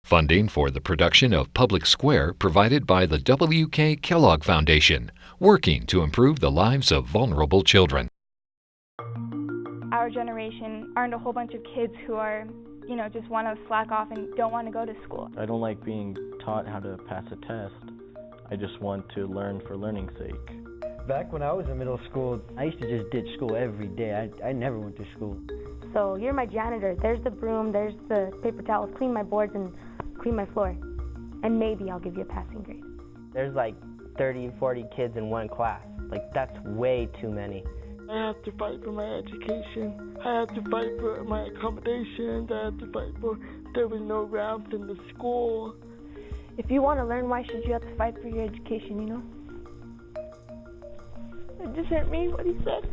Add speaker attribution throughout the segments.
Speaker 1: Funding for the production of Public Square provided by the W.K. Kellogg Foundation, working to improve the lives of vulnerable children.
Speaker 2: Our generation aren't a whole bunch of kids who are, just want to slack off and don't want to go to school.
Speaker 3: I don't like being taught how to pass a test. I just want to learn for learning's sake.
Speaker 4: Back when I was in middle school, I used to just ditch school every day. I never went to school.
Speaker 5: So you're my janitor. There's the broom, there's the paper towels. Clean my boards and clean my floor. And maybe I'll give you a passing grade.
Speaker 6: There's like 30, 40 kids in one class. Like, that's way too many.
Speaker 7: I have to fight for my education. I have to fight for my accommodations. I have to fight for there was no ramps in the school.
Speaker 5: If you want to learn, why should you have to fight for your education,
Speaker 7: It just hurt me what he said.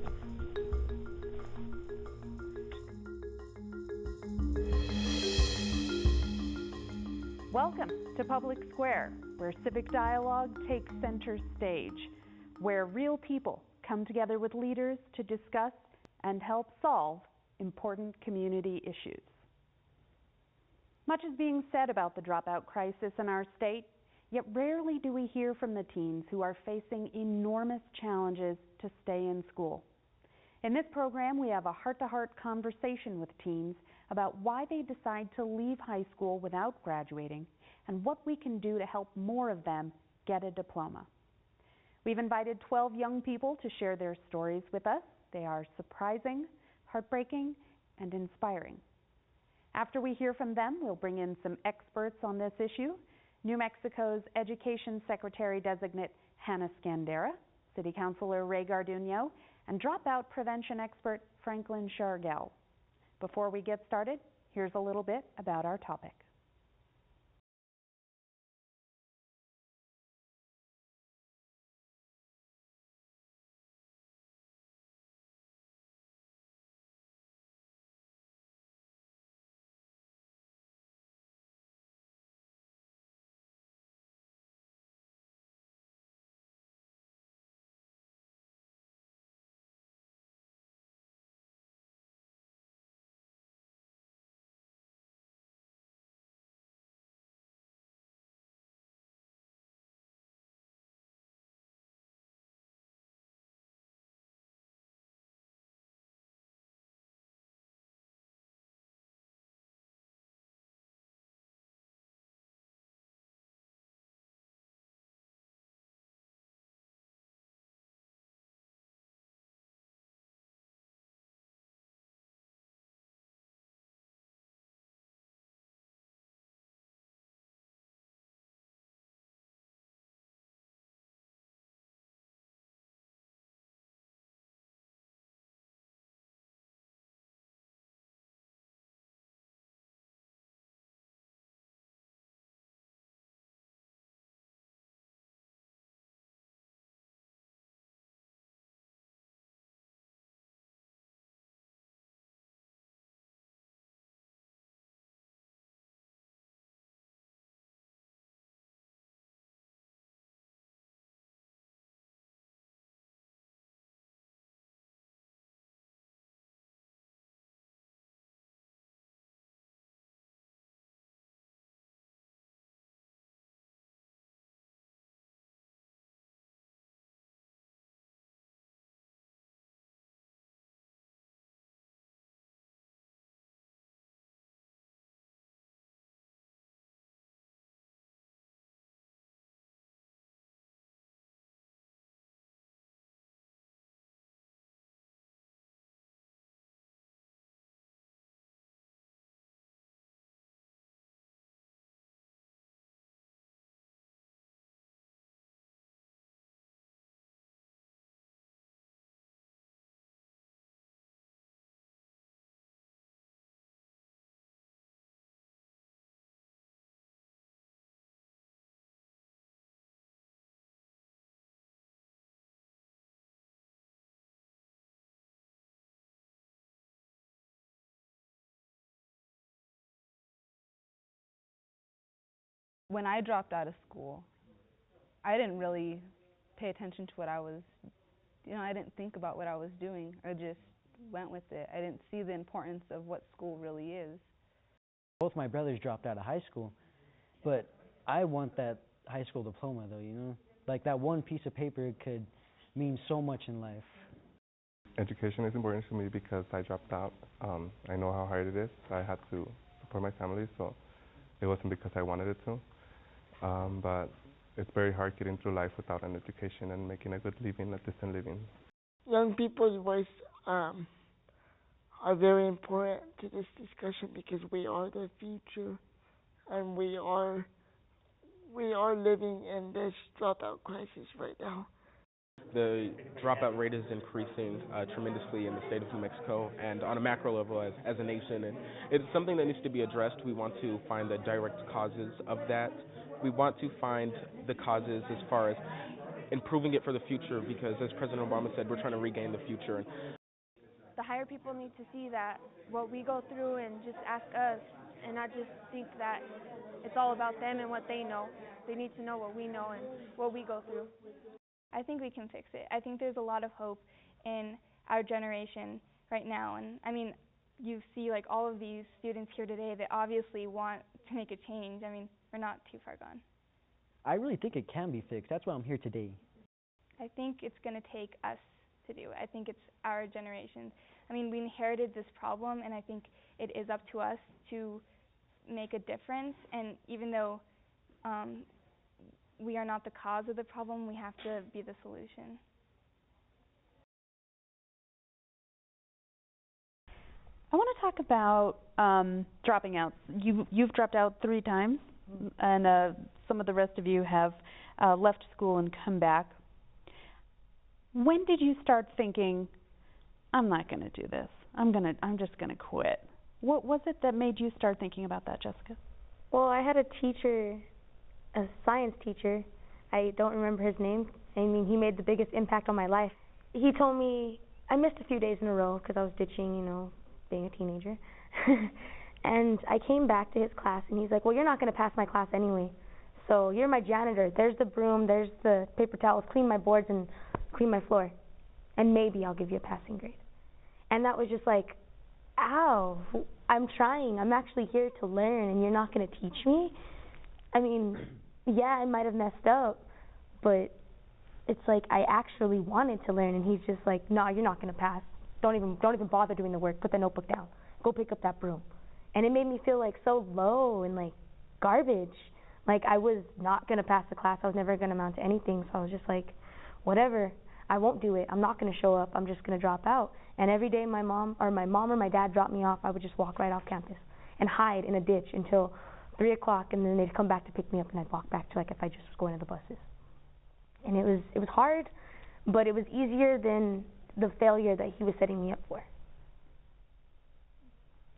Speaker 8: Welcome to Public Square, where civic dialogue takes center stage, where real people come together with leaders to discuss and help solve important community issues. Much is being said about the dropout crisis in our state, yet rarely do we hear from the teens who are facing enormous challenges to stay in school. In this program, we have a heart-to-heart conversation with teens about why they decide to leave high school without graduating and what we can do to help more of them get a diploma. We've invited 12 young people to share their stories with us. They are surprising, heartbreaking, and inspiring. After we hear from them, we'll bring in some experts on this issue. New Mexico's Education Secretary-designate Hannah Scandera, City Councilor Ray Garduno, and dropout prevention expert Franklin Shargell. Before we get started, here's a little bit about our topic.
Speaker 9: When I dropped out of school, I didn't really pay attention to what I was, I didn't think about what I was doing. I just went with it. I didn't see the importance of what school really is.
Speaker 4: Both my brothers dropped out of high school, But I want that high school diploma, though, you know? Like, that one piece of paper could mean so much in life.
Speaker 10: Education is important to me because I dropped out. I know how hard it is. I had to support my family, so it wasn't because I wanted it to. But it's very hard getting through life without an education and making a good living, a decent living.
Speaker 7: Young people's voice are very important to this discussion because we are the future, and we are living in this dropout crisis right now.
Speaker 11: The dropout rate is increasing tremendously in the state of New Mexico and on a macro level as a nation. And it's something that needs to be addressed. We want to find the direct causes of that. We want to find the causes as far as improving it for the future because, as President Obama said, we're trying to regain the future.
Speaker 5: The higher people need to see that what we go through and just ask us and not just think that it's all about them and what they know. They need to know what we know and what we go through.
Speaker 2: I think we can fix it. I think there's a lot of hope in our generation right now. And I mean, you see like all of these students here today that obviously want to make a change. I mean, we're not too far gone.
Speaker 4: I really think it can be fixed. That's why I'm here today.
Speaker 2: I think it's going to take us to do it. I think it's our generation. I mean, we inherited this problem, and I think it is up to us to make a difference. And even though we are not the cause of the problem, we have to be the solution.
Speaker 8: I want to talk about dropping out. You've dropped out 3 times, and some of the rest of you have left school and come back. When did you start thinking, I'm not going to do this. I'm just going to quit? What was it that made you start thinking about that, Jessica?
Speaker 5: Well, I had a teacher, a science teacher. I don't remember his name. I mean, he made the biggest impact on my life. He told me, I missed a few days in a row because I was ditching, you know, being a teenager. And I came back to his class, and he's like, well, you're not going to pass my class anyway. So you're my janitor. There's the broom, there's the paper towels. Clean my boards and clean my floor. And maybe I'll give you a passing grade. And that was just like, ow, I'm trying. I'm actually here to learn, and you're not going to teach me? I mean, yeah, I might have messed up, but it's like I actually wanted to learn, and he's just like, no, you're not going to pass. Don't even bother doing the work. Put the notebook down. Go pick up that broom. And it made me feel like so low and like garbage. Like I was not going to pass the class. I was never going to amount to anything. So I was just like, whatever. I won't do it. I'm not going to show up. I'm just going to drop out. And every day my mom or my dad dropped me off, I would just walk right off campus and hide in a ditch until 3 o'clock, and then they'd come back to pick me up, and I'd walk back to like if I just was going to the buses. And it was hard, but it was easier than the failure that he was setting me up for.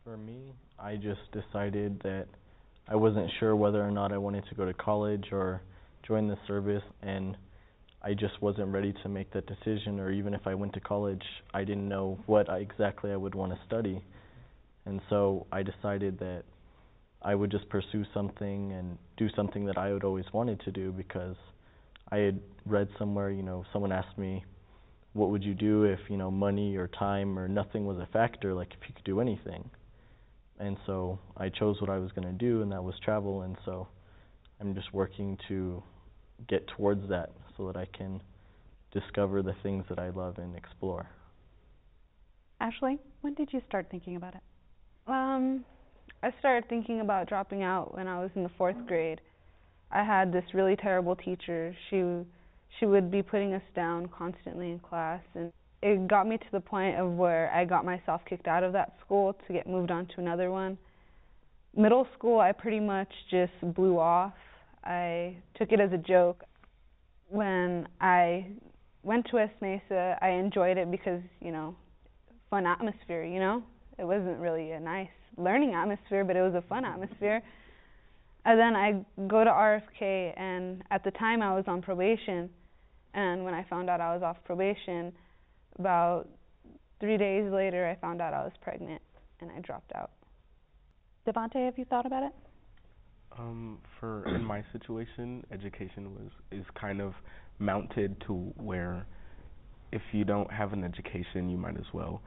Speaker 3: For me, I just decided that I wasn't sure whether or not I wanted to go to college or join the service, and I just wasn't ready to make that decision, or even if I went to college, I didn't know what exactly I would want to study. And so I decided that I would just pursue something and do something that I had always wanted to do, because I had read somewhere, you know, someone asked me, what would you do if, you know, money or time or nothing was a factor, like if you could do anything? And so I chose what I was going to do, and that was travel, and so I'm just working to get towards that so that I can discover the things that I love and explore.
Speaker 8: Ashley, when did you start thinking about it?
Speaker 9: I started thinking about dropping out when I was in the 4th grade. I had this really terrible teacher. She would be putting us down constantly in class, and it got me to the point of where I got myself kicked out of that school to get moved on to another one. Middle school, I pretty much just blew off. I took it as a joke. When I went to West Mesa, I enjoyed it because, you know, fun atmosphere, you know? It wasn't really a nice learning atmosphere, but it was a fun atmosphere. And then I go to RFK, and at the time I was on probation, and when I found out I was off probation, about 3 days later I found out I was pregnant, and I dropped out.
Speaker 8: Devontae, have you thought about it?
Speaker 11: In my situation, education is kind of mounted to where if you don't have an education, you might as well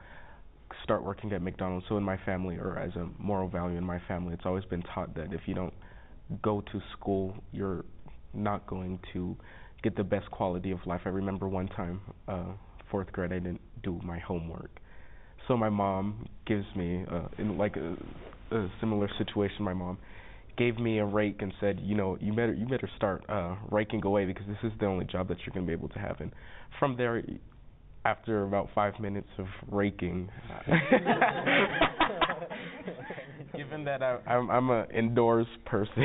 Speaker 11: start working at McDonald's. So in my family, or as a moral value in my family, it's always been taught that if you don't go to school, you're not going to get the best quality of life. I remember one time, 4th grade, I didn't do my homework. So my mom gives me, in like a similar situation, my mom gave me a rake and said, you better start raking away, because this is the only job that you're going to be able to have. And from there, after about 5 minutes of raking, given that I'm an indoors person,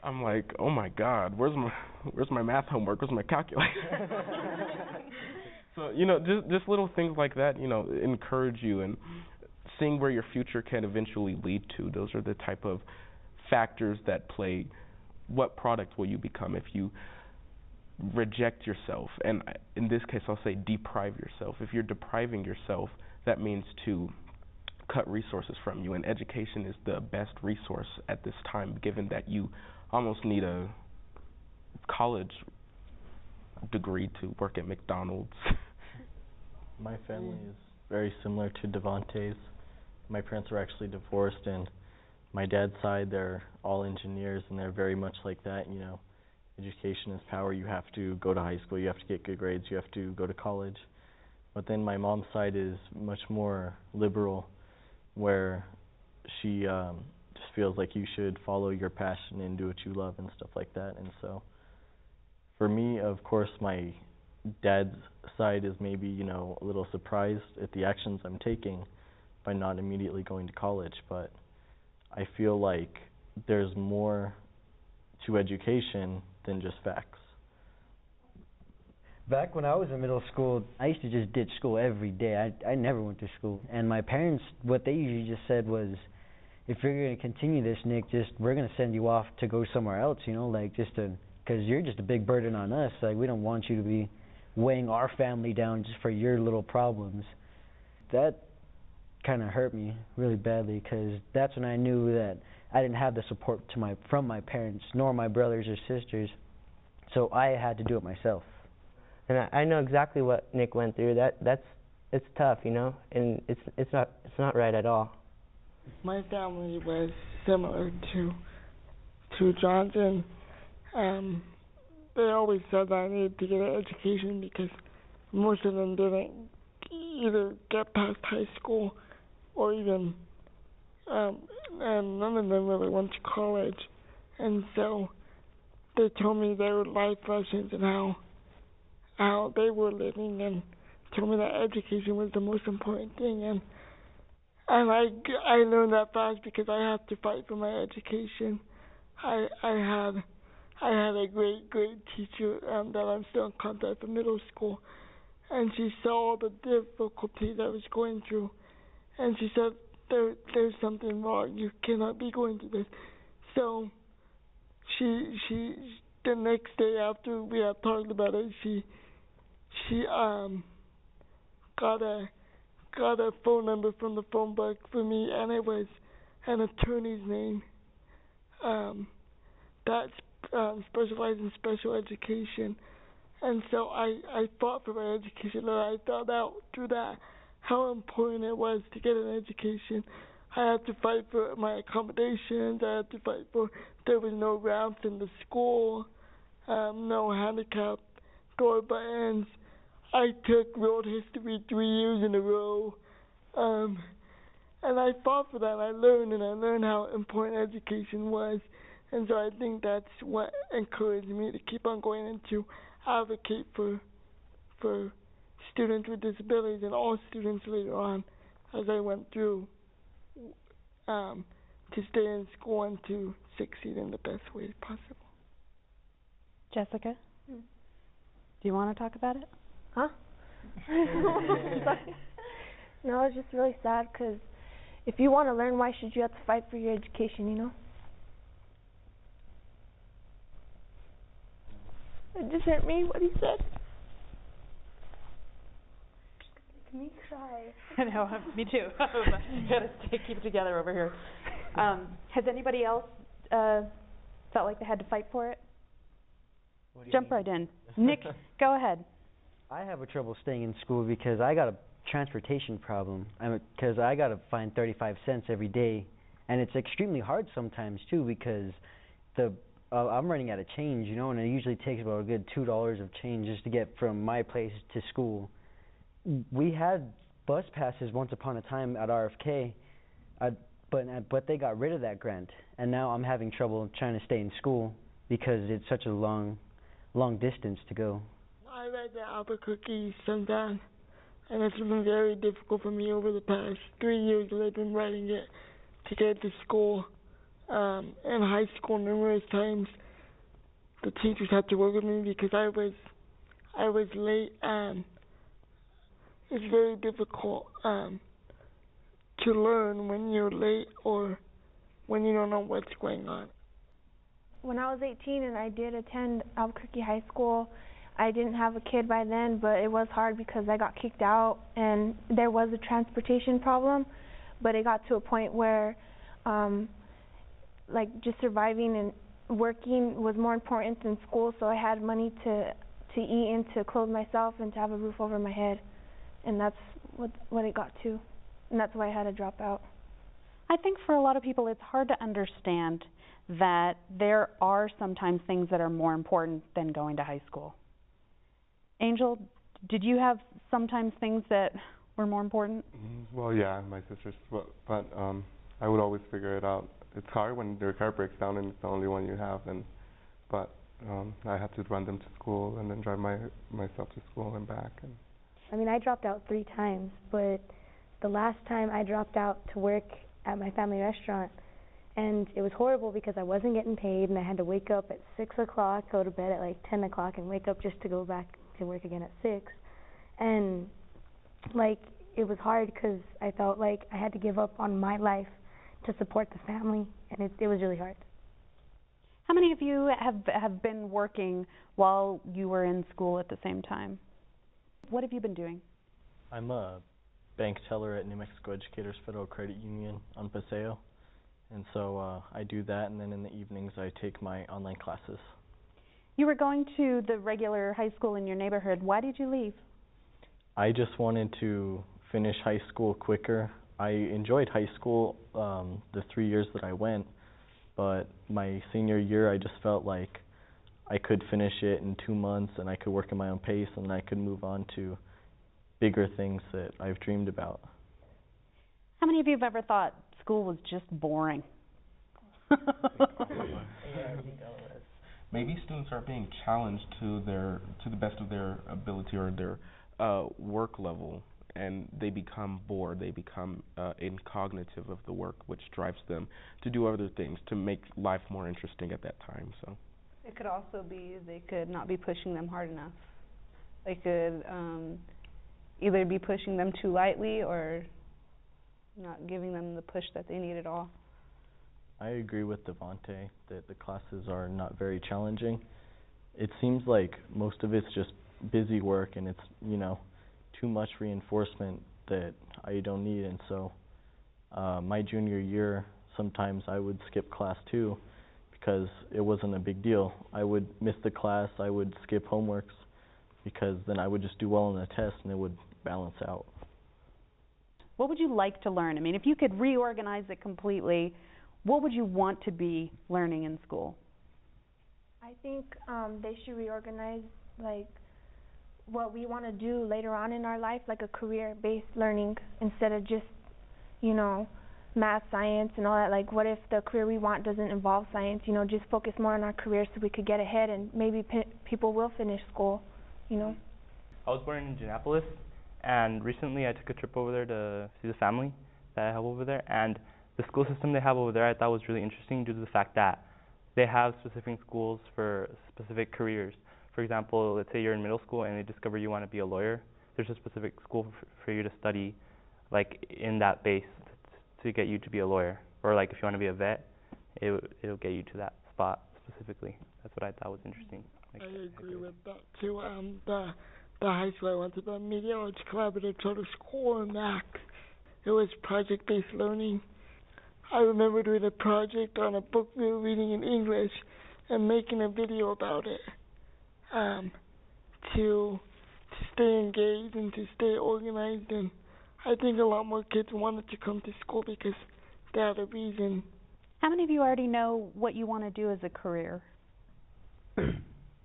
Speaker 11: I'm like, oh my God, where's my math homework? Where's my calculator? So just little things like that, encourage you, and seeing where your future can eventually lead to. Those are the type of factors that play. What product will you become if you reject yourself? And in this case, I'll say deprive yourself. If you're depriving yourself, that means to cut resources from you, and education is the best resource at this time, given that you almost need a college degree to work at McDonald's.
Speaker 3: My family is very similar to Devontae's. My parents were actually divorced, and my dad's side, they're all engineers, and they're very much like that. Education is power. You have to go to high school, you have to get good grades, you have to go to college. But then my mom's side is much more liberal, where she just feels like you should follow your passion and do what you love and stuff like that. And so for me, of course, my dad's side is maybe, a little surprised at the actions I'm taking by not immediately going to college, but I feel like there's more to education than just facts.
Speaker 4: Back when I was in middle school, I used to just ditch school every day. I never went to school. And my parents, what they usually just said was, if you're going to continue this, Nick, we're going to send you off to go somewhere else, because you're just a big burden on us. Like, we don't want you to be weighing our family down just for your little problems. That kind of hurt me really badly, because that's when I knew that I didn't have the support from my parents, nor my brothers or sisters, so I had to do it myself.
Speaker 6: And I know exactly what Nick went through. It's tough, and it's not right at all.
Speaker 7: My family was similar to John's, and they always said that I needed to get an education because most of them didn't either get past high school or even, and none of them really went to college. And so they told me their life lessons and how they were living, and told me that education was the most important thing. And I learned that fast because I had to fight for my education. I had a great teacher that I'm still in contact with middle school, and she saw all the difficulties I was going through, and she said, there's something wrong, you cannot be going through this. So she the next day after we had talked about it, she got a phone number from the phone book for me, and it was an attorney's name that specialized in special education. And so I fought for my education, and I found out through that how important it was to get an education. I had to fight for my accommodations. I had to fight for, there was no ramps in the school, no handicap door buttons. I took world history 3 years in a row, and I fought for that. I learned how important education was, and so I think that's what encouraged me to keep on going and to advocate for students with disabilities and all students later on as I went through to stay in school and to succeed in the best way possible.
Speaker 8: Jessica, do you want to talk about it?
Speaker 5: Huh? No, it's just really sad because if you want to learn, why should you have to fight for your education, It just hurt me what he said. Make me cry.
Speaker 8: I know, me too. Gotta keep it together over here. Has anybody else felt like they had to fight for it? Jump right in. Nick, go ahead.
Speaker 4: I have a trouble staying in school because I got a transportation problem. Because I got to find 35 cents every day And it's extremely hard sometimes too, because I'm running out of change, you know, and it usually takes about a good $2 of change just to get from my place to school. We had bus passes once upon a time at RFK, but they got rid of that grant, and now I'm having trouble trying to stay in school because it's such a long distance to go.
Speaker 7: I ride the Albuquerque Sundown, and it's been very difficult for me over the past 3 years that I've been riding it to get to school. In high school, numerous times, the teachers had to work with me because I was late, and it's very difficult to learn when you're late or when you don't know what's going on.
Speaker 12: When I was 18 and I did attend Albuquerque High School, I didn't have a kid by then, but it was hard because I got kicked out and there was a transportation problem, but it got to a point where like just surviving and working was more important than school, so I had money to eat and to clothe myself and to have a roof over my head, and that's what it got to, and that's why I had to drop out.
Speaker 8: I think for a lot of people it's hard to understand that there are sometimes things that are more important than going to high school. Angel, did you have sometimes things that were more important?
Speaker 10: Well, yeah, my sisters, but I would always figure it out. It's hard when your car breaks down and it's the only one you have, but I had to run them to school and then drive myself to school and back.
Speaker 5: I mean, I dropped out 3 times, but the last time I dropped out to work at my family restaurant, and it was horrible because I wasn't getting paid and I had to wake up at 6 o'clock, go to bed at like 10 o'clock, and wake up just to go back to work again at 6. And like, it was hard because I felt like I had to give up on my life to support the family, and it was really hard.
Speaker 8: How many of you have been working while you were in school at the same time? What have you been doing?
Speaker 3: I'm a bank teller at New Mexico Educators Federal Credit Union on Paseo, and so I do that, and then in the evenings I take my online classes.
Speaker 8: You were going to the regular high school in your neighborhood. Why did you leave?
Speaker 3: I just wanted to finish high school quicker. I enjoyed high school the 3 years that I went, but my senior year I just felt like I could finish it in 2 months and I could work at my own pace and I could move on to bigger things that I've dreamed about.
Speaker 8: How many of you have ever thought school was just boring?
Speaker 11: Maybe students are being challenged to the best of their ability or their work level, and they become bored. They become incognitive of the work, which drives them to do other things to make life more interesting at that time. So
Speaker 9: it could also be they could not be pushing them hard enough. They could either be pushing them too lightly or not giving them the push that they need at all.
Speaker 3: I agree with Devontae that the classes are not very challenging. It seems like most of it's just busy work and it's, you know, too much reinforcement that I don't need, and so my junior year sometimes I would skip class too because it wasn't a big deal. I would miss the class, I would skip homeworks because then I would just do well on the test and it would balance out.
Speaker 8: What would you like to learn? I mean, if you could reorganize it completely, what would you want to be learning in school?
Speaker 12: I think they should reorganize like what we want to do later on in our life, like a career-based learning instead of just, you know, math, science, and all that. Like, what if the career we want doesn't involve science? You know, just focus more on our career so we could get ahead, and maybe people will finish school, you know.
Speaker 13: I was born in Indianapolis, and recently I took a trip over there to see the family that I have over there, and the school system they have over there I thought was really interesting due to the fact that they have specific schools for specific careers. For example, let's say you're in middle school and they discover you want to be a lawyer. There's a specific school for you to study, like in that base, to get you to be a lawyer. Or like if you want to be a vet, it'll get you to that spot specifically. That's what I thought was interesting. Like,
Speaker 7: I agree with that too. The high school I went to, the Media Arts Collaborative Charter School in Max, it was project-based learning. I remember doing a project on a book we were reading in English and making a video about it. To stay engaged and to stay organized, and I think a lot more kids wanted to come to school because got a reason.
Speaker 8: How many of you already know what you want to do as a career?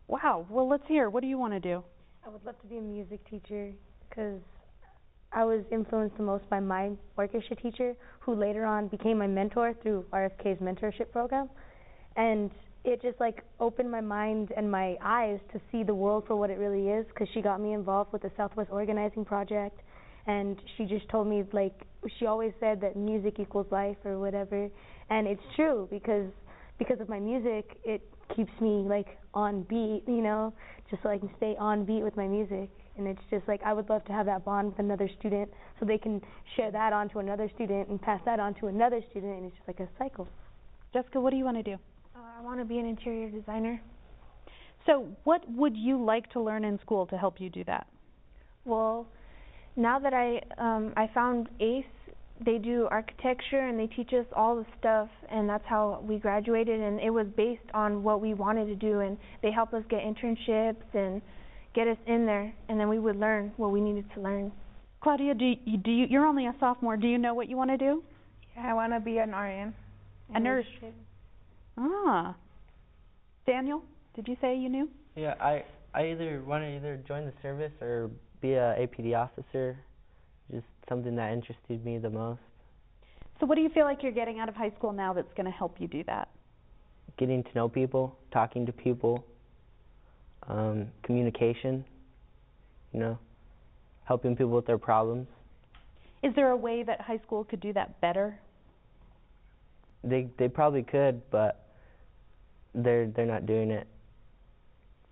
Speaker 8: Wow. Well, let's hear. What do you want to do?
Speaker 5: I would love to be a music teacher because I was influenced the most by my orchestra teacher, who later on became my mentor through RFK's mentorship program. And it just like opened my mind and my eyes to see the world for what it really is, because she got me involved with the Southwest Organizing Project, and she just told me, like, she always said that music equals life or whatever, and it's true, because of my music, it keeps me like on beat, you know, just so I can stay on beat with my music. And it's just like I would love to have that bond with another student so they can share that on to another student and pass that on to another student, and it's just like a cycle.
Speaker 8: Jessica, what do you want to do?
Speaker 12: I want to be an interior designer.
Speaker 8: So what would you like to learn in school to help you do that?
Speaker 12: Well, now that I found ACE, they do architecture and they teach us all the stuff, and that's how we graduated, and it was based on what we wanted to do, and they help us get internships and get us in there, and then we would learn what we needed to learn.
Speaker 8: Claudia, you're only a sophomore. Do you know what you want to do?
Speaker 9: Yeah, I want to be an RN.
Speaker 8: A nurse. Ah. Daniel, did you say you knew?
Speaker 6: Yeah, I either want to join the service or be a APD officer. Just something that interested me the most.
Speaker 8: So what do you feel like you're getting out of high school now that's going to help you do that?
Speaker 6: Getting to know people, talking to people, communication, you know, helping people with their problems.
Speaker 8: Is there a way that high school could do that better?
Speaker 6: They probably could, but they're not doing it.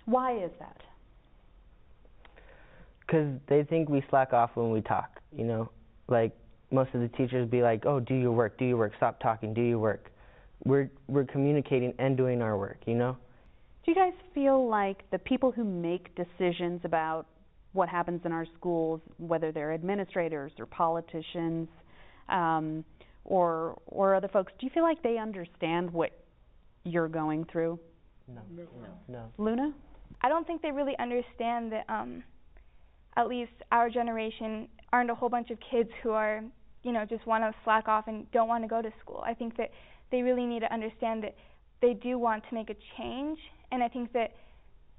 Speaker 8: Why is that?
Speaker 6: Because they think we slack off when we talk, you know. Like, most of the teachers be like, oh, do your work, stop talking, do your work. We're communicating and doing our work, you know.
Speaker 8: Do you guys feel like the people who make decisions about what happens in our schools, whether they're administrators or politicians, or other folks, do you feel like they understand what you're going through?
Speaker 6: No.
Speaker 8: Luna?
Speaker 2: I don't think they really understand that at least our generation aren't a whole bunch of kids who are, you know, just want to slack off and don't want to go to school. I think that they really need to understand that they do want to make a change, and I think that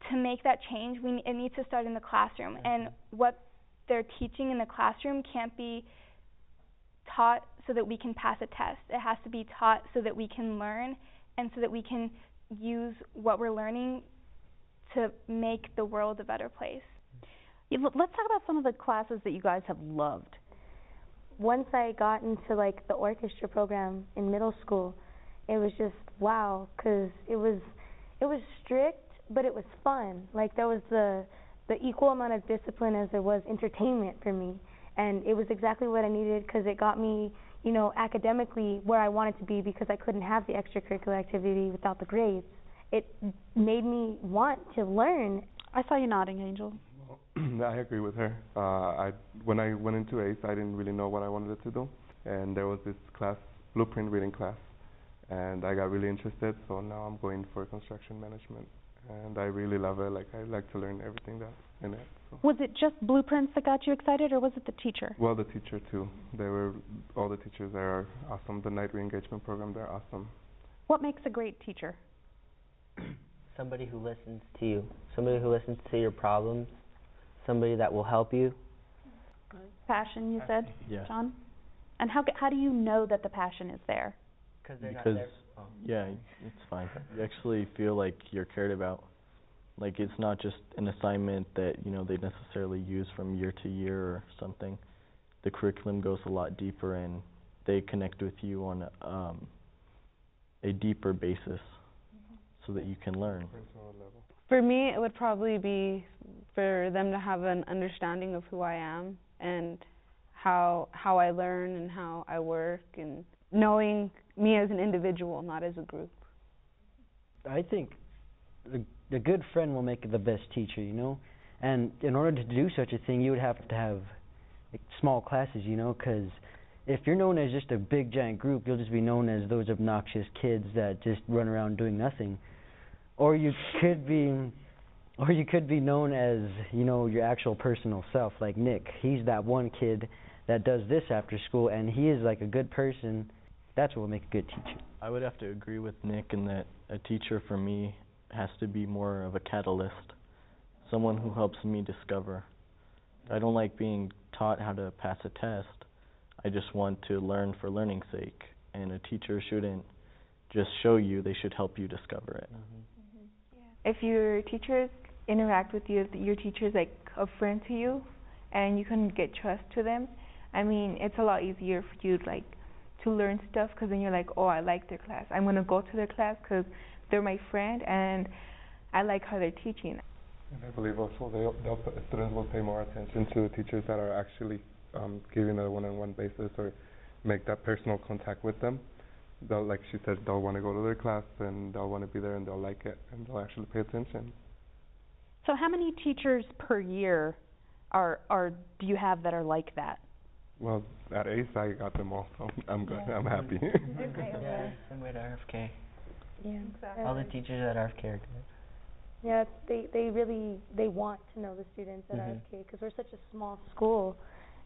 Speaker 2: to make that change, it needs to start in the classroom. And what they're teaching in the classroom can't be taught so that we can pass a test. It has to be taught so that we can learn and so that we can use what we're learning to make the world a better place.
Speaker 8: Let's talk about some of the classes that you guys have loved.
Speaker 5: Once I got into like the orchestra program in middle school, it was just wow, because it was strict, but it was fun. Like there was the equal amount of discipline as there was entertainment for me, and it was exactly what I needed, because it got me, you know, academically where I wanted to be, because I couldn't have the extracurricular activity without the grades. It made me want to learn.
Speaker 8: I saw you nodding, Angel.
Speaker 10: I agree with her. When I went into ACE, I didn't really know what I wanted to do, and there was this class, blueprint reading class, and I got really interested, so now I'm going for construction management, and I really love it. Like, I like to learn everything that's in it. So.
Speaker 8: Was it just blueprints that got you excited, or was it the teacher?
Speaker 10: Well, the teacher too. All the teachers there are awesome. The night re-engagement program, they're awesome.
Speaker 8: What makes a great teacher?
Speaker 6: Somebody who listens to you, somebody who listens to your problems, somebody that will help you.
Speaker 8: Passion, you said,
Speaker 3: yeah.
Speaker 8: John? And how do you know that the passion is there?
Speaker 3: Because yeah, it's fine. You actually feel like you're cared about. Like, it's not just an assignment that, you know, they necessarily use from year to year or something. The curriculum goes a lot deeper, and they connect with you on a deeper basis so that you can learn.
Speaker 9: For me, it would probably be for them to have an understanding of who I am and how I learn and how I work, and knowing me as an individual, not as a group.
Speaker 4: I think a good friend will make the best teacher, you know? And in order to do such a thing, you would have to have like, small classes, you know? Because if you're known as just a big, giant group, you'll just be known as those obnoxious kids that just run around doing nothing. Or you could be known as, you know, your actual personal self, like Nick. He's that one kid that does this after school, and he is like a good person That's what will make a good teacher.
Speaker 3: I would have to agree with Nick in that a teacher for me has to be more of a catalyst, someone who helps me discover. I don't like being taught how to pass a test. I just want to learn for learning's sake, and a teacher shouldn't just show you, they should help you discover it.
Speaker 12: If your teachers interact with you, if your teacher's like a friend to you, and you can get trust to them, I mean, it's a lot easier for you like to learn stuff, because then you're like, oh, I like their class. I'm going to go to their class because they're my friend and I like how they're teaching.
Speaker 10: And I believe also students will pay more attention to the teachers that are actually giving a one-on-one basis or make that personal contact with them. They'll, like she said, they'll want to go to their class and they'll want to be there and they'll like it and they'll actually pay attention.
Speaker 8: So how many teachers per year do you have that are like that?
Speaker 10: Well, at ACE I got them all, so I'm good. I'm happy.
Speaker 6: Yeah, same way to RFK.
Speaker 5: Yeah,
Speaker 6: exactly. All the teachers at RFK are good.
Speaker 5: Yeah, they really want to know the students at RFK because we're such a small school,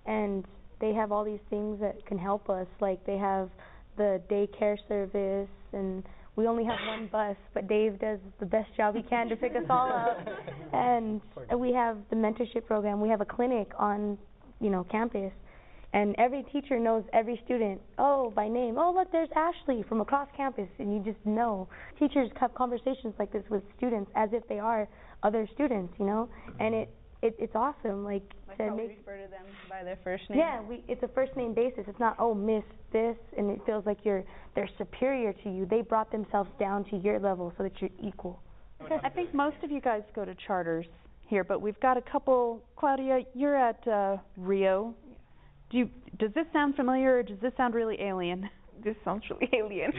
Speaker 5: and they have all these things that can help us. Like they have the daycare service, and we only have one bus, but Dave does the best job he can to pick us all up. And we have the mentorship program. We have a clinic on, campus. And every teacher knows every student, by name. Oh, look, there's Ashley from across campus. And you just know. Teachers have conversations like this with students as if they are other students, And it's awesome. Like
Speaker 9: how we refer to them by their first name?
Speaker 5: Yeah, it's a first name basis. It's not, miss this, and it feels like they're superior to you. They brought themselves down to your level so that you're equal.
Speaker 8: I think most of you guys go to charters here, but we've got a couple. Claudia, you're at Rio. Does this sound familiar, or does this sound really alien?
Speaker 12: This sounds really alien.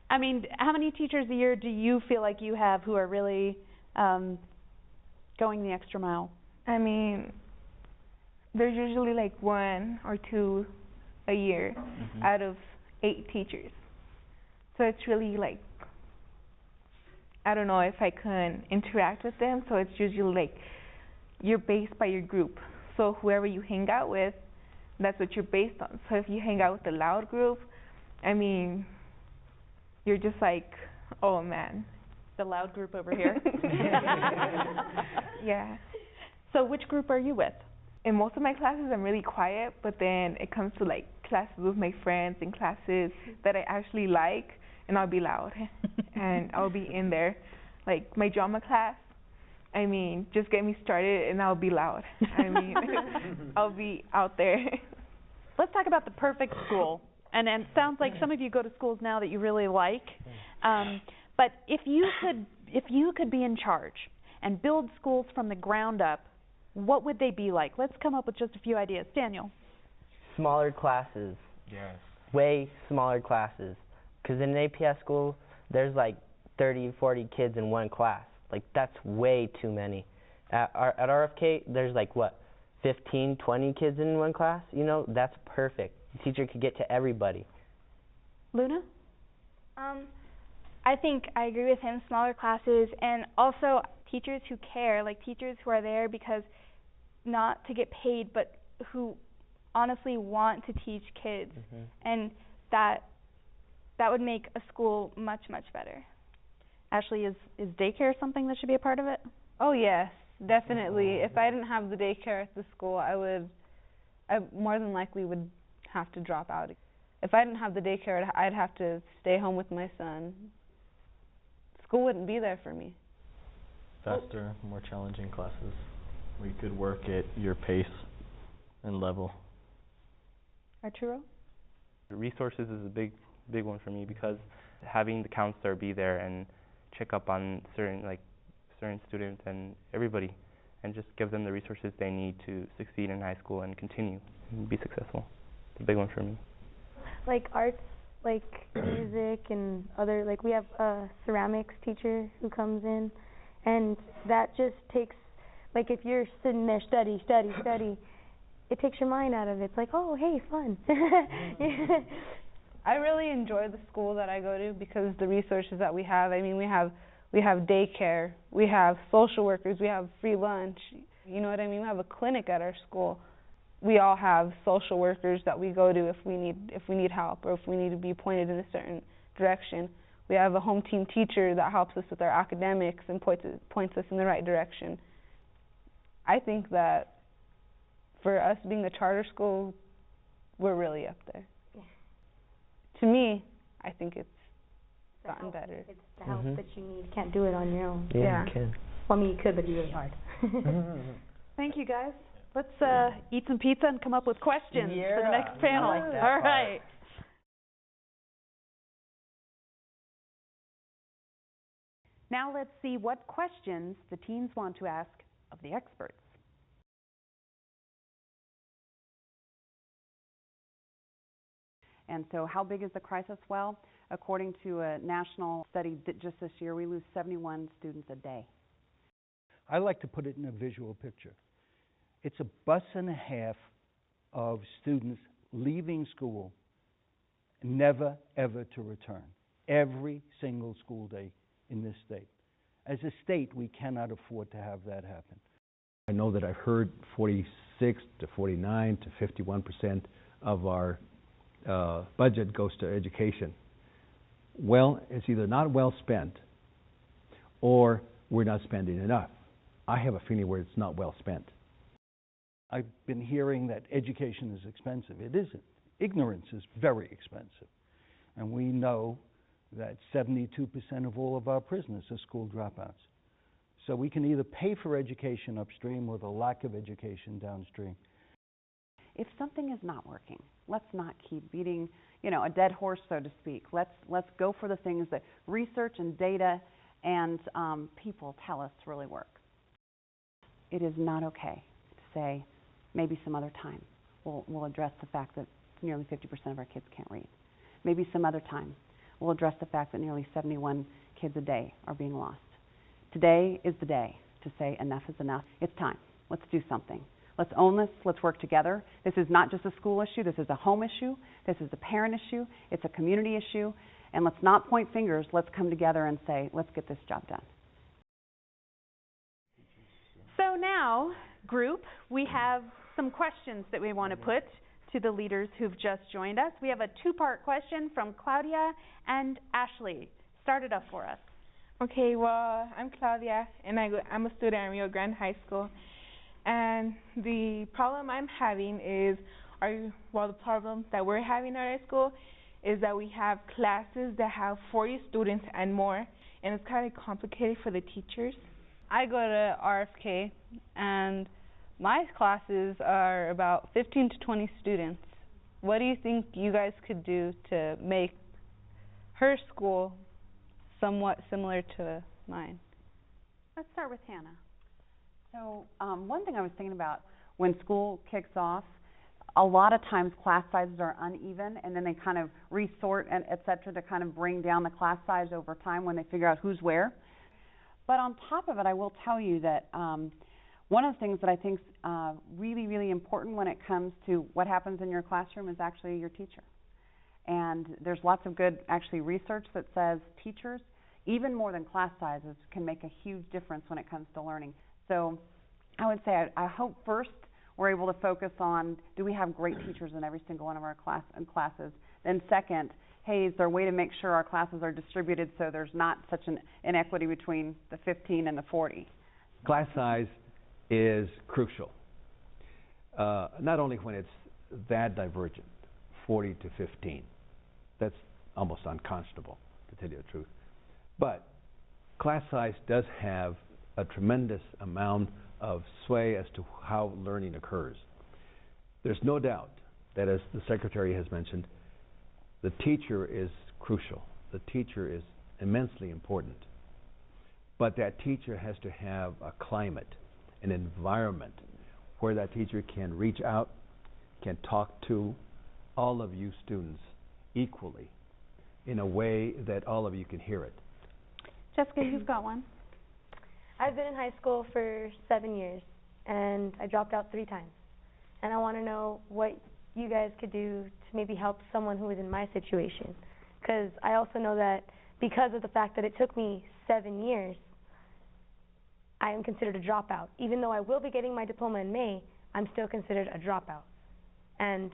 Speaker 8: I mean, how many teachers a year do you feel like you have who are really going the extra mile?
Speaker 12: I mean, there's usually like 1 or 2 a year out of 8 teachers. So it's really like, I don't know if I can interact with them, so it's usually like you're based by your group. So whoever you hang out with, that's what you're based on. So if you hang out with the loud group, I mean, you're just like, oh man.
Speaker 8: The loud group over here?
Speaker 12: Yeah.
Speaker 8: So which group are you with?
Speaker 12: In most of my classes, I'm really quiet, but then it comes to like classes with my friends and classes that I actually like, and I'll be loud. And I'll be in there. Like my drama class, I mean, just get me started and I'll be loud. I mean, I'll be out there.
Speaker 8: Let's talk about the perfect school. And it sounds like some of you go to schools now that you really like. But if you could be in charge and build schools from the ground up, what would they be like? Let's come up with just a few ideas. Daniel.
Speaker 6: Smaller classes.
Speaker 3: Yes.
Speaker 6: Way smaller classes. Because in an APS school, there's like 30, 40 kids in one class. Like, that's way too many. At RFK, there's like, 15, 20 kids in one class? That's perfect. The teacher could get to everybody.
Speaker 8: Luna?
Speaker 2: I think I agree with him, smaller classes, and also teachers who care, like teachers who are there because not to get paid, but who honestly want to teach kids. And that would make a school much, much better.
Speaker 8: Ashley, is daycare something that should be a part of it?
Speaker 9: Oh yes, definitely. If I didn't have the daycare at the school, I more than likely would have to drop out. If I didn't have the daycare, I'd have to stay home with my son. School wouldn't be there for me.
Speaker 3: Faster, more challenging classes where you could work at your pace and level.
Speaker 8: Arturo?
Speaker 13: Resources is a big one for me, because having the counselor be there and check up on certain students and everybody, and just give them the resources they need to succeed in high school and continue and be successful. It's a big one for me.
Speaker 5: Like arts, like music and other, like we have a ceramics teacher who comes in, and that just takes, like if you're sitting there study, it takes your mind out of it. It's like, oh, hey, fun.
Speaker 9: I really enjoy the school that I go to because the resources that we have. I mean, we have daycare, we have social workers, we have free lunch. You know what I mean? We have a clinic at our school. we all have social workers that we go to if we need help or if we need to be pointed in a certain direction. We have a home team teacher that helps us with our academics and points us in the right direction. I think that for us being a charter school, we're really up there. Yeah. To me, I think it's gotten better.
Speaker 5: It's the help that you need. You can't do it on your own.
Speaker 6: Yeah, you can.
Speaker 5: Well, I mean, you could, but it's really hard.
Speaker 8: Thank you, guys. Let's eat some pizza and come up with questions for the next panel.
Speaker 6: I like that
Speaker 8: All right. Now let's see what questions the teens want to ask of the experts. And so how big is the crisis? Well, according to a national study just this year, we lose 71 students a day.
Speaker 14: I like to put it in a visual picture. It's a bus and a half of students leaving school, never ever to return, every single school day in this state. As a state, we cannot afford to have that happen.
Speaker 15: I know that I've heard 46 to 49 to 51% of our budget goes to education. Well, it's either not well spent or we're not spending enough. I have a feeling where it's not well spent.
Speaker 14: I've been hearing that education is expensive. It isn't. Ignorance is very expensive. And we know that 72% of all of our prisoners are school dropouts. So we can either pay for education upstream or the lack of education downstream.
Speaker 8: If something is not working, let's not keep beating, a dead horse, so to speak. Let's go for the things that research and data and people tell us really work. It is not okay to say maybe some other time we'll address the fact that nearly 50% of our kids can't read. Maybe some other time we'll address the fact that nearly 71 kids a day are being lost. Today is the day to say enough is enough. It's time. Let's do something. Let's own this. Let's work together. This is not just a school issue. This is a home issue. This is a parent issue. It's a community issue. And let's not point fingers. Let's come together and say, let's get this job done. So now, group, we have some questions that we want to put to the leaders who've just joined us. We have a two-part question from Claudia and Ashley. Start it up for us.
Speaker 16: Okay, well, I'm Claudia, and I'm a student at Rio Grande High School. And the problem I'm having is, the problem that we're having at our school is that we have classes that have 40 students and more, and it's kind of complicated for the teachers.
Speaker 9: I go to RFK, and my classes are about 15 to 20 students. What do you think you guys could do to make her school somewhat similar to mine?
Speaker 8: Let's start with Hannah. So one thing I was thinking about when school kicks off, a lot of times class sizes are uneven, and then they kind of resort and et cetera to kind of bring down the class size over time when they figure out who's where. But on top of it, I will tell you that one of the things that I think is really, really important when it comes to what happens in your classroom is actually your teacher. And there's lots of good, actually, research that says teachers, even more than class sizes, can make a huge difference when it comes to learning. So I would say I hope first we're able to focus on, do we have great teachers in every single one of our classes? Then second, hey, is there a way to make sure our classes are distributed so there's not such an inequity between the 15 and the 40?
Speaker 15: Class size is crucial, not only when it's that divergent, 40 to 15. That's almost unconscionable, to tell you the truth. But class size does have a tremendous amount of sway as to how learning occurs. There's no doubt that, as the Secretary has mentioned, the teacher is crucial. The teacher is immensely important. But that teacher has to have a climate, an environment where that teacher can reach out, can talk to all of you students equally in a way that all of you can hear it.
Speaker 8: Jessica, you've got one.
Speaker 5: I've been in high school for 7 years, and I dropped out 3 times. And I want to know what you guys could do to maybe help someone who was in my situation. Because I also know that because of the fact that it took me 7 years, I am considered a dropout. Even though I will be getting my diploma in May, I'm still considered a dropout. And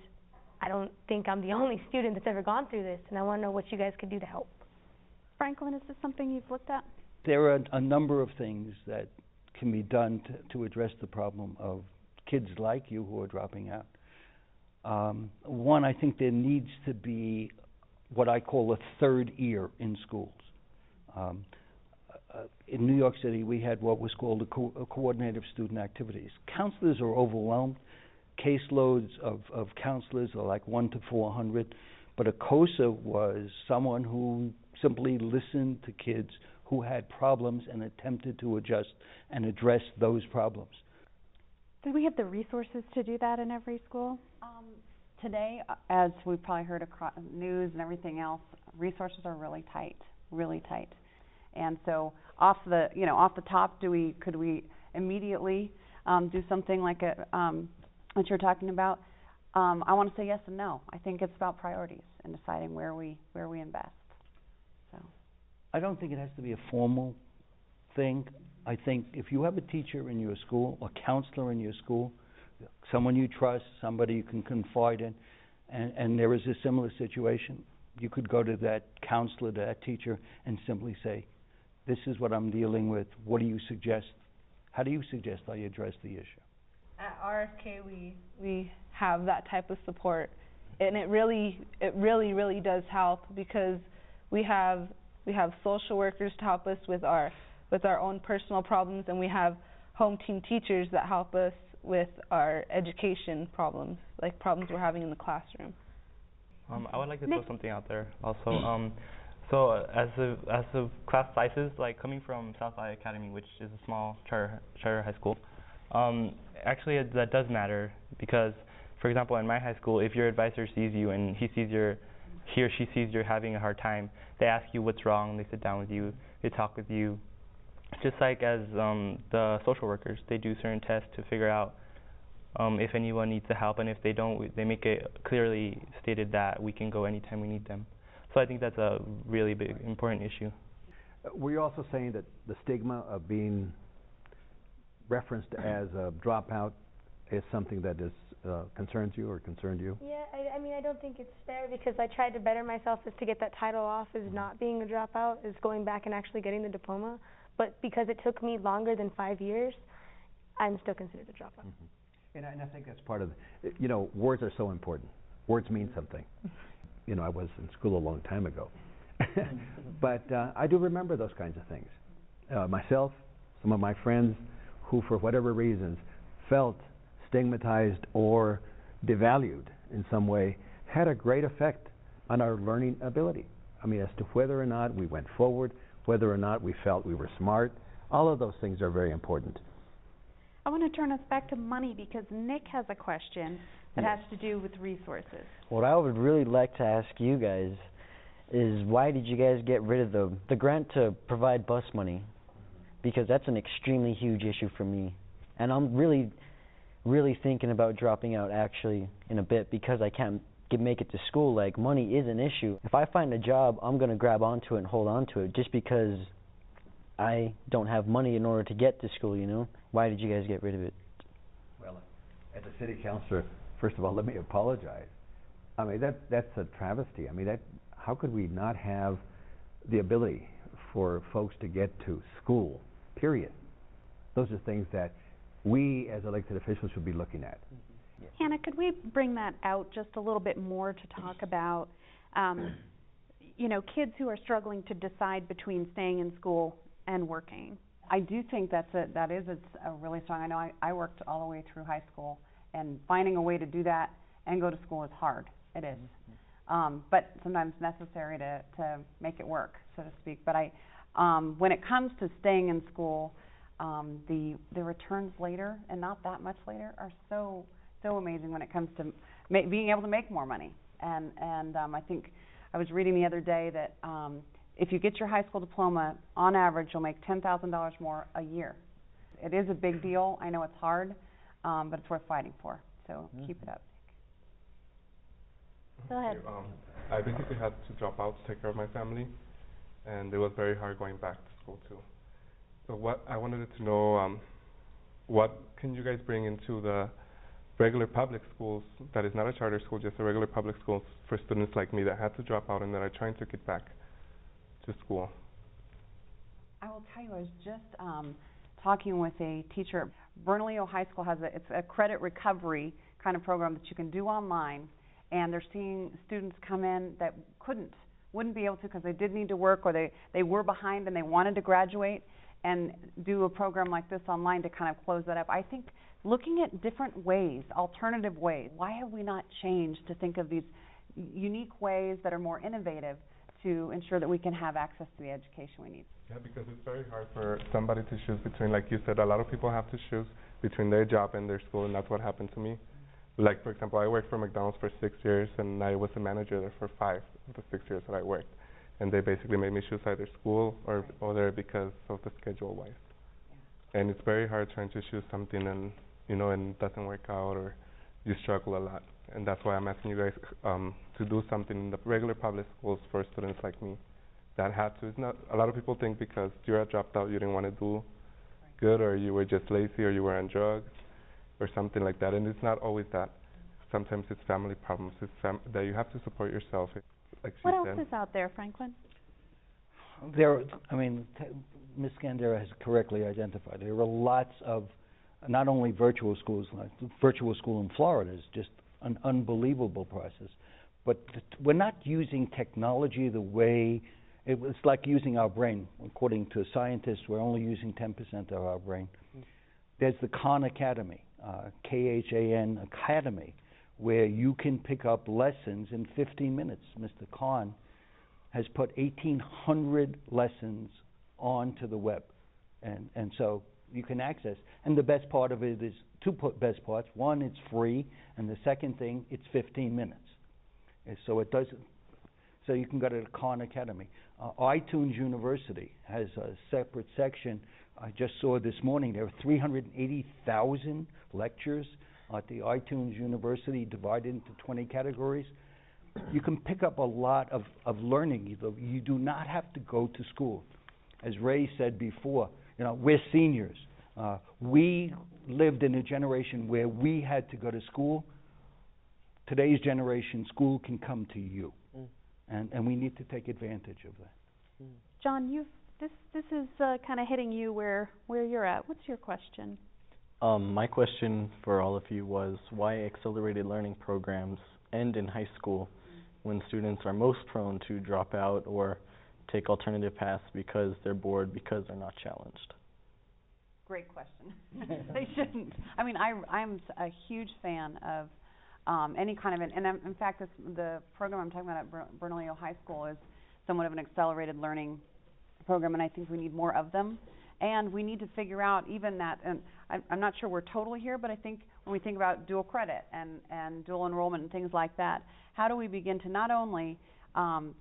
Speaker 5: I don't think I'm the only student that's ever gone through this, and I want to know what you guys could do to help.
Speaker 8: Franklin, is this something you've looked at?
Speaker 14: There are a number of things that can be done to address the problem of kids like you who are dropping out. One, I think there needs to be what I call a third ear in schools. In New York City, we had what was called a coordinated student activities. Counselors are overwhelmed. Caseloads of counselors are like 1 to 400, but a COSA was someone who simply listened to kids who had problems and attempted to adjust and address those problems.
Speaker 8: Do we have the resources to do that in every school?
Speaker 17: Today, as we've probably heard across news and everything else, resources are really tight, really tight. And so, off the top, could we immediately do something like what you're talking about? I want to say yes and no. I think it's about priorities and deciding where we invest. So,
Speaker 14: I don't think it has to be a formal thing. I think if you have a teacher in your school, a counselor in your school, someone you trust, somebody you can confide in, and there is a similar situation, you could go to that counselor, to that teacher, and simply say, this is what I'm dealing with. What do you suggest? How do you suggest I address the issue?
Speaker 9: At RFK, we have that type of support, and it really does help because we have social workers to help us with our own personal problems, and we have home team teachers that help us with our education problems, like problems we're having in the classroom.
Speaker 13: I would like to throw something out there also. So as of class sizes, like coming from Southside Academy, which is a small charter high school, actually that does matter because, for example, in my high school, if your advisor sees you and he or she sees you're having a hard time, they ask you what's wrong, they sit down with you, they talk with you. Just like as the social workers, they do certain tests to figure out if anyone needs the help, and if they don't, they make it clearly stated that we can go anytime we need them. So I think that's a really big, important issue.
Speaker 15: Were you also saying that the stigma of being referenced as a dropout is something that concerns you or concerned you?
Speaker 5: Yeah, I mean, I don't think it's fair because I tried to better myself as to get that title off as not being a dropout, as going back and actually getting the diploma. But because it took me longer than 5 years, I'm still considered a dropout.
Speaker 15: And I think that's part of words are so important. Words mean something. I was in school a long time ago. But I do remember those kinds of things. Myself, some of my friends who, for whatever reasons, felt stigmatized or devalued in some way, had a great effect on our learning ability. I mean, as to whether or not we went forward, whether or not we felt we were smart, all of those things are very important.
Speaker 8: I want to turn us back to money because Nick has a question that has to do with resources.
Speaker 4: What I would really like to ask you guys is why did you guys get rid of the grant to provide bus money? Because that's an extremely huge issue for me. And I'm really thinking about dropping out actually in a bit because I can't make it to school. Like, money is an issue. If I find a job, I'm going to grab onto it and hold on to it just because I don't have money in order to get to school, Why did you guys get rid of it?
Speaker 15: Well, as a city councilor, first of all, let me apologize. I mean, that's a travesty. I mean, how could we not have the ability for folks to get to school, period? Those are things that we as elected officials should be looking at.
Speaker 8: Hannah, could we bring that out just a little bit more to talk about, kids who are struggling to decide between staying in school and working?
Speaker 17: I do think it's a really strong. I know I worked all the way through high school, and finding a way to do that and go to school is hard. It is, but sometimes necessary to make it work, so to speak. But when it comes to staying in school, the returns later, and not that much later, are so amazing when it comes to being able to make more money. And I think I was reading the other day that if you get your high school diploma, on average, you'll make $10,000 more a year. It is a big deal. I know it's hard, but it's worth fighting for. So keep it up.
Speaker 5: Go ahead.
Speaker 10: I basically had to drop out to take care of my family, and it was very hard going back to school too. So what I wanted to know, what can you guys bring into the regular public schools that is not a charter school, just a regular public school for students like me that had to drop out and that are trying to get back to school.
Speaker 17: I will tell you, I was just talking with a teacher. Bernalillo High School has it's a credit recovery kind of program that you can do online, and they're seeing students come in that wouldn't be able to because they did need to work, or they were behind and they wanted to graduate, and do a program like this online to kind of close that up. I think looking at different ways, alternative ways. Why have we not changed to think of these unique ways that are more innovative to ensure that we can have access to the education we need?
Speaker 10: Yeah, because it's very hard for somebody to choose between, like you said, a lot of people have to choose between their job and their school, and that's what happened to me. Like, for example, I worked for McDonald's for 6 years, and I was a manager there for 5 of the 6 years that I worked. And they basically made me choose either school or there because of the schedule-wise. Yeah. And it's very hard trying to choose something and, and it doesn't work out, or you struggle a lot. And that's why I'm asking you guys to do something in the regular public schools for students like me that had to. It's not, a lot of people think because you're a dropped out, you didn't want to do good, or you were just lazy, or you were on drugs, or something like that. And it's not always that. Sometimes it's family problems. It's that you have to support yourself. Like
Speaker 8: what else is out there, Franklin?
Speaker 14: Ms. Scandera has correctly identified. There are lots of, not only virtual schools, like the virtual school in Florida is just an unbelievable process, but we're not using technology the way, it's like using our brain. According to scientists, we're only using 10% of our brain. There's the Khan Academy, Khan Academy, where you can pick up lessons in 15 minutes. Mr. Khan has put 1,800 lessons onto the web, and so you can access. And the best part of it is best parts. One, it's free, and the second thing, it's 15 minutes. And so it does. So you can go to the Khan Academy. iTunes University has a separate section. I just saw this morning there are 380,000 lectures at the iTunes University, divided into 20 categories. You can pick up a lot of learning. You do not have to go to school. As Ray said before, we're seniors. We lived in a generation where we had to go to school. Today's generation, school can come to you, and we need to take advantage of that.
Speaker 8: John, this is kind of hitting you where you're at. What's your question?
Speaker 3: My question for all of you was why accelerated learning programs end in high school when students are most prone to drop out or take alternative paths because they're bored, because they're not challenged?
Speaker 17: Great question. They shouldn't. I mean, I'm a huge fan of any kind of in fact, the program I'm talking about at Bernalillo High School is somewhat of an accelerated learning program, and I think we need more of them. And we need to figure out even that, and I'm not sure we're totally here, but I think when we think about dual credit and dual enrollment and things like that, how do we begin to not only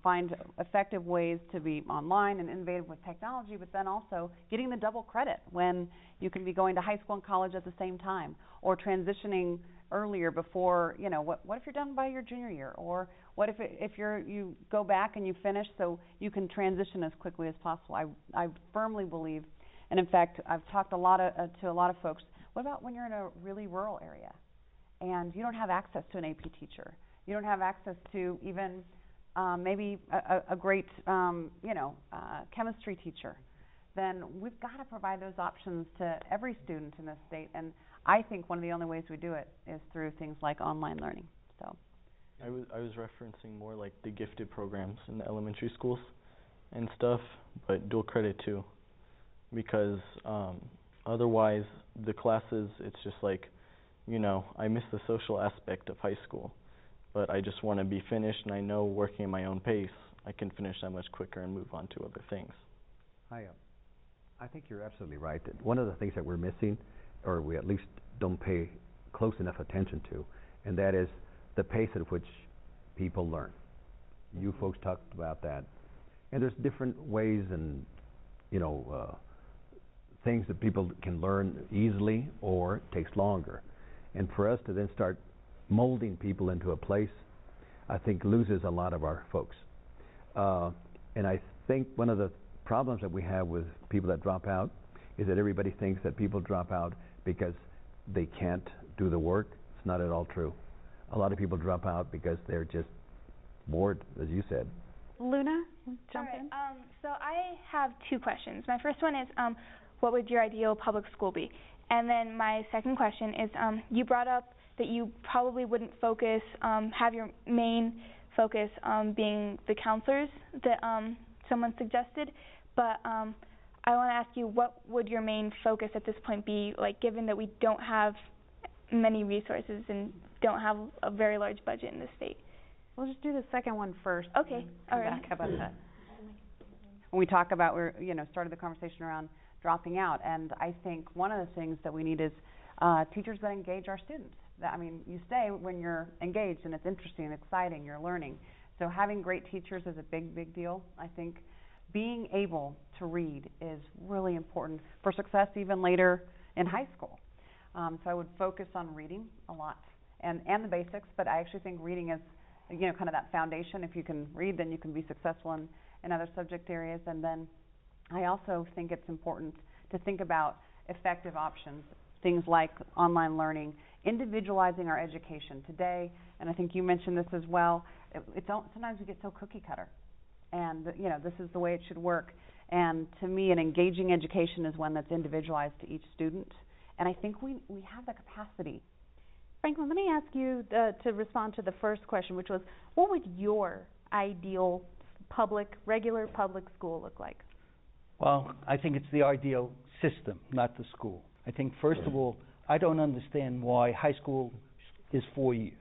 Speaker 17: find effective ways to be online and innovative with technology, but then also getting the double credit when you can be going to high school and college at the same time, or transitioning earlier before, what if you're done by your junior year, or what if you go back and you finish so you can transition as quickly as possible. I firmly believe. And in fact, I've talked to a lot of folks. What about when you're in a really rural area and you don't have access to an AP teacher? You don't have access to even maybe a great chemistry teacher. Then we've got to provide those options to every student in this state. And I think one of the only ways we do it is through things like online learning. So
Speaker 3: I was referencing more like the gifted programs in the elementary schools and stuff, but dual credit too. Because otherwise the classes, it's just like, I miss the social aspect of high school, but I just want to be finished, and I know working at my own pace, I can finish that much quicker and move on to other things.
Speaker 15: I think you're absolutely right. One of the things that we're missing, or we at least don't pay close enough attention to, and that is the pace at which people learn. You folks talked about that. And there's different ways and, things that people can learn easily or takes longer. And for us to then start molding people into a place, I think loses a lot of our folks. And I think one of the problems that we have with people that drop out is that everybody thinks that people drop out because they can't do the work. It's not at all true. A lot of people drop out because they're just bored, as you said.
Speaker 8: Luna, jump in.
Speaker 2: So I have two questions. My first one is, what would your ideal public school be? And then my second question is, you brought up that you probably wouldn't focus, have your main focus being the counselors that someone suggested, but I want to ask you, what would your main focus at this point be, like given that we don't have many resources and don't have a very large budget in the state?
Speaker 17: We'll just do the second one first.
Speaker 2: Okay, all right.
Speaker 17: How about that? When we talk about, started the conversation around dropping out, and I think one of the things that we need is teachers that engage our students. You stay when you're engaged and it's interesting and exciting, you're learning. So having great teachers is a big, big deal. I think being able to read is really important for success even later in high school. So I would focus on reading a lot and the basics, but I actually think reading is kind of that foundation. If you can read, then you can be successful in other subject areas. And then I also think it's important to think about effective options, things like online learning, individualizing our education today, and I think you mentioned this as well, sometimes we get so cookie cutter, and this is the way it should work, and to me an engaging education is one that's individualized to each student, and I think we have the capacity.
Speaker 8: Franklin, let me ask you to respond to the first question, which was, what would your ideal regular public school look like?
Speaker 14: Well, I think it's the ideal system, not the school. I think, first of all, I don't understand why high school is 4 years.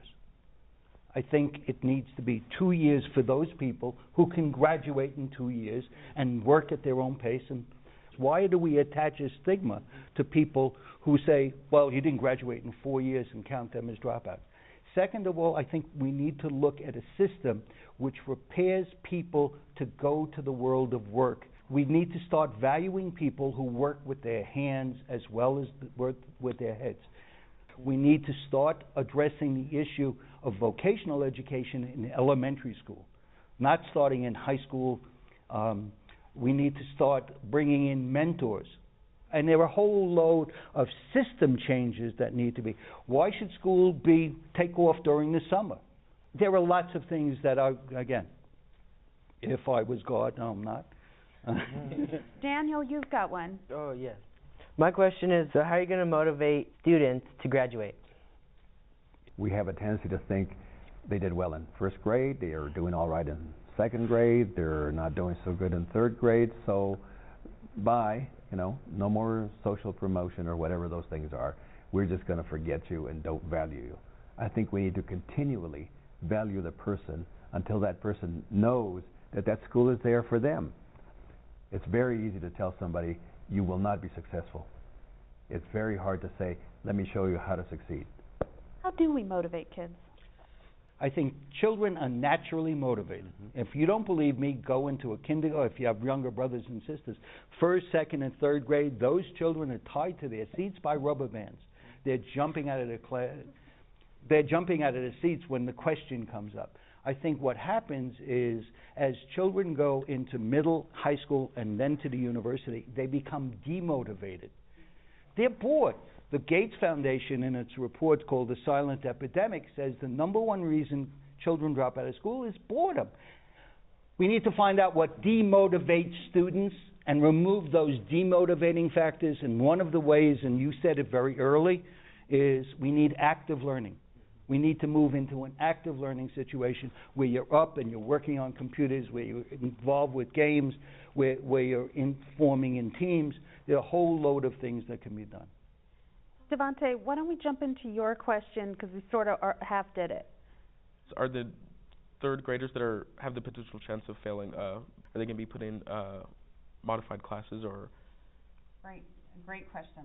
Speaker 14: I think it needs to be 2 years for those people who can graduate in 2 years and work at their own pace. And why do we attach a stigma to people who say, well, you didn't graduate in 4 years and count them as dropouts? Second of all, I think we need to look at a system which prepares people to go to the world of work. We need to start valuing people who work with their hands as well as work with their heads. We need to start addressing the issue of vocational education in elementary school, not starting in high school. We need to start bringing in mentors. And there are a whole load of system changes that need to be. Why should school take off during the summer? There are lots of things that are, again, if I was God, no, I'm not.
Speaker 8: Daniel, you've got one.
Speaker 6: Oh, yes. My question is, how are you going to motivate students to graduate?
Speaker 15: We have a tendency to think they did well in first grade, they are doing all right in second grade, they're not doing so good in third grade, so no more social promotion or whatever those things are. We're just going to forget you and don't value you. I think we need to continually value the person until that person knows that school is there for them. It's very easy to tell somebody you will not be successful. It's very hard to say, let me show you how to succeed.
Speaker 8: How do we motivate kids?
Speaker 14: I think children are naturally motivated. If you don't believe me, go into a kindergarten. If you have younger brothers and sisters, first, second, and third grade, those children are tied to their seats by rubber bands. They're jumping out of the class. They're jumping out of the seats when the question comes up. I think what happens is, as children go into middle, high school, and then to the university, they become demotivated. They're bored. The Gates Foundation, in its report called The Silent Epidemic, says the number one reason children drop out of school is boredom. We need to find out what demotivates students and remove those demotivating factors. And one of the ways, and you said it very early, is we need active learning. We need to move into an active learning situation where you're up and you're working on computers, where you're involved with games, where you're forming in teams. There are a whole load of things that can be done.
Speaker 8: Devante, why don't we jump into your question, because we sort of half did it.
Speaker 11: Are the third graders that have the potential chance of failing, are they going to be put in modified classes or?
Speaker 17: Great question.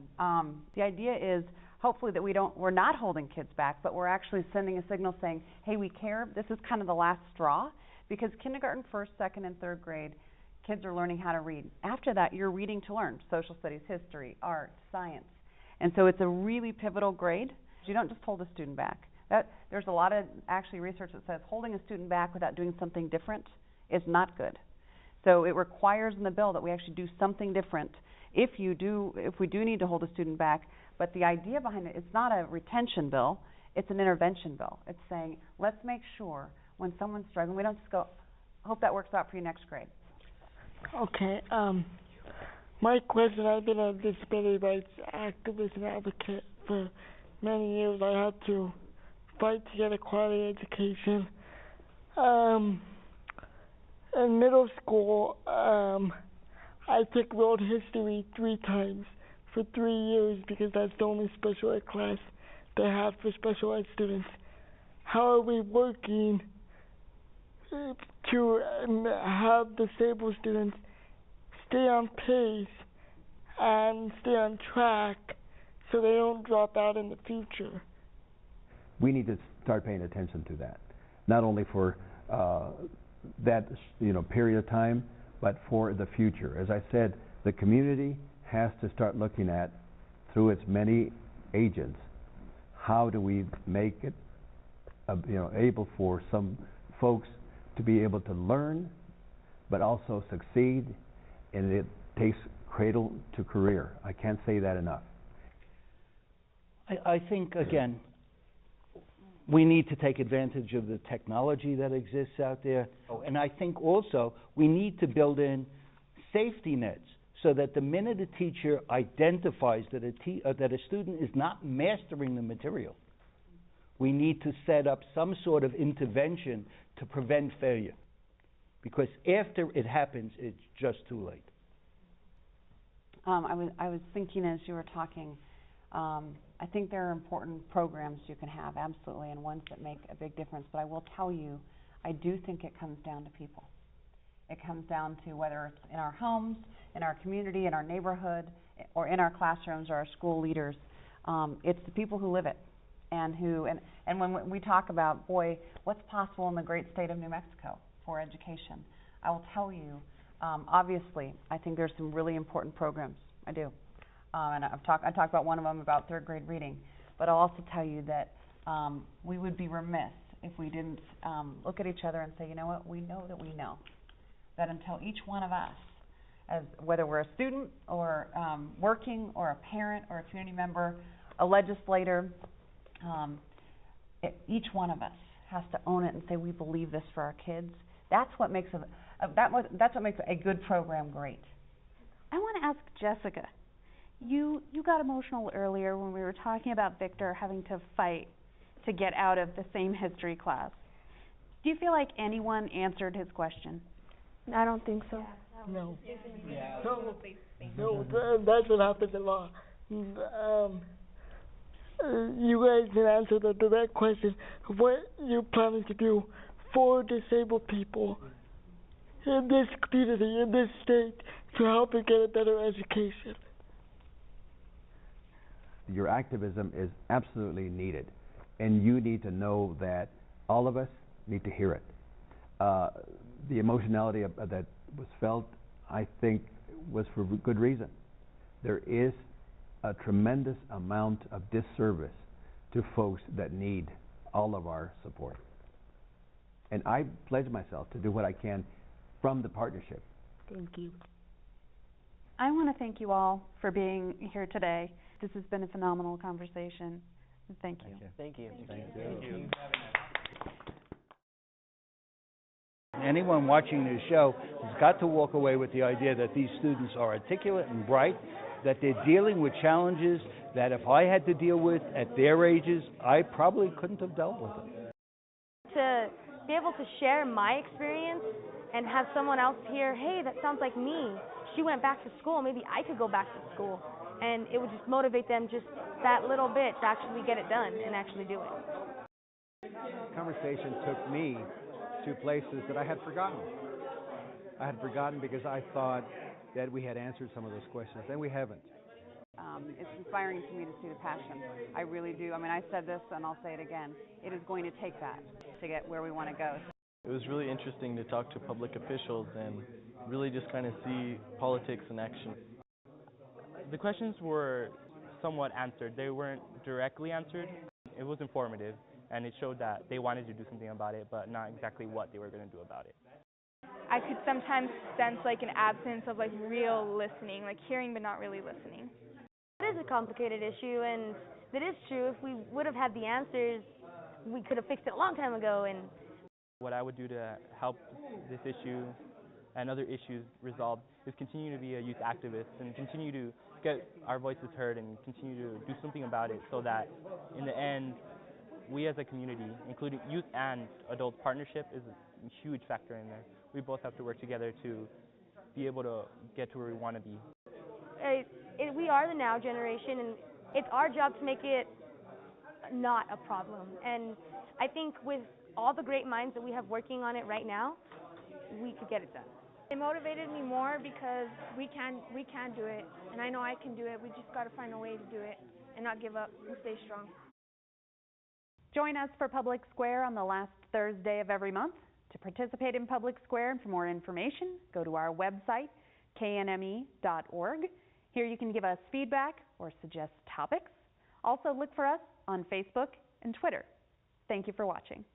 Speaker 17: The idea is hopefully that we're not holding kids back, but we're actually sending a signal saying, hey, we care. This is kind of the last straw, because kindergarten, first, second, and third grade, kids are learning how to read. After that, you're reading to learn: social studies, history, art, science. And so it's a really pivotal grade. You don't just hold a student back. There's a lot of actually research that says holding a student back without doing something different is not good. So it requires in the bill that we actually do something different if we do need to hold a student back. But the idea behind it's not a retention bill. It's an intervention bill. It's saying, let's make sure when someone's struggling, we don't just go, hope that works out for you next grade.
Speaker 7: Okay, my question, I've been a disability rights activist and advocate for many years. I had to fight to get a quality education. In middle school, I took world history 3 times for 3 years because that's the only special ed class they have for special ed students. How are we working to have disabled students stay on pace and stay on track so they don't drop out in the future?
Speaker 15: We need to start paying attention to that, not only for that period of time, but for the future. As I said, the community has to start looking at, through its many agents, how do we make it able for some folks to be able to learn, but also succeed, and it takes cradle to career. I can't say that enough.
Speaker 14: I think, again, we need to take advantage of the technology that exists out there. And I think also we need to build in safety nets so that the minute a teacher identifies that a student is not mastering the material, we need to set up some sort of intervention to prevent failure. Because after it happens, it's just too late.
Speaker 17: I was thinking as you were talking, I think there are important programs you can have, absolutely, and ones that make a big difference. But I will tell you, I do think it comes down to people. It comes down to whether it's in our homes, in our community, in our neighborhood, or in our classrooms or our school leaders. It's the people who live it, and when we talk about, boy, what's possible in the great state of New Mexico for education, I will tell you, obviously, I think there's some really important programs. I do. And I talked about one of them about 3rd grade reading, but I'll also tell you that we would be remiss if we didn't look at each other and say, you know what, we know that until each one of us, as whether we're a student or working or a parent or a community member, a legislator, each one of us has to own it and say we believe this for our kids. That's what makes that's what makes a good program great.
Speaker 8: I want to ask Jessica. You got emotional earlier when we were talking about Victor having to fight to get out of the same history class. Do you feel like anyone answered his question?
Speaker 12: I don't think so.
Speaker 7: No. No, that's what happens a lot. You guys can answer the direct question, what you're planning to do for disabled people in this community, in this state, to help them get a better education.
Speaker 15: Your activism is absolutely needed, and you need to know that all of us need to hear it. The emotionality that was felt, I think, was for good reason. There is a tremendous amount of disservice to folks that need all of our support. And I pledge myself to do what I can from the partnership.
Speaker 7: Thank you.
Speaker 8: I want to thank you all for being here today. This has been a phenomenal conversation. Thank you.
Speaker 6: Thank you.
Speaker 15: Thank you.
Speaker 14: Anyone watching this show has got to walk away with the idea that these students are articulate and bright, that they're dealing with challenges that if I had to deal with at their ages, I probably couldn't have dealt with them.
Speaker 5: To be able to share my experience and have someone else hear, hey, that sounds like me. She went back to school, maybe I could go back to school. And it would just motivate them just that little bit to actually get it done and actually do it.
Speaker 15: Conversation took me to places that I had forgotten. I had forgotten because I thought that we had answered some of those questions, and we haven't.
Speaker 17: It's inspiring to me to see the passion. I really do. I mean, I said this and I'll say it again. It is going to take that to get where we want to go.
Speaker 3: It was really interesting to talk to public officials and really just kind of see politics in action.
Speaker 13: The questions were somewhat answered. They weren't directly answered. It was informative, and it showed that they wanted to do something about it, but not exactly what they were going to do about it.
Speaker 2: I could sometimes sense like an absence of like real listening, like hearing but not really listening.
Speaker 5: It is a complicated issue, and that is true. If we would have had the answers, we could have fixed it a long time ago. And
Speaker 13: what I would do to help this issue and other issues resolved is continue to be a youth activist and continue to get our voices heard and continue to do something about it so that in the end, we as a community, including youth and adult partnership, is a huge factor in there. We both have to work together to be able to get to where we want to be.
Speaker 5: We are the now generation, and it's our job to make it not a problem. And I think with all the great minds that we have working on it right now, we could get it done.
Speaker 12: It motivated me more because we can do it, and I know I can do it. We just got to find a way to do it and not give up and stay strong.
Speaker 8: Join us for Public Square on the last Thursday of every month. To participate in Public Square and for more information, go to our website, knme.org. Here you can give us feedback or suggest topics. Also look for us on Facebook and Twitter. Thank you for watching.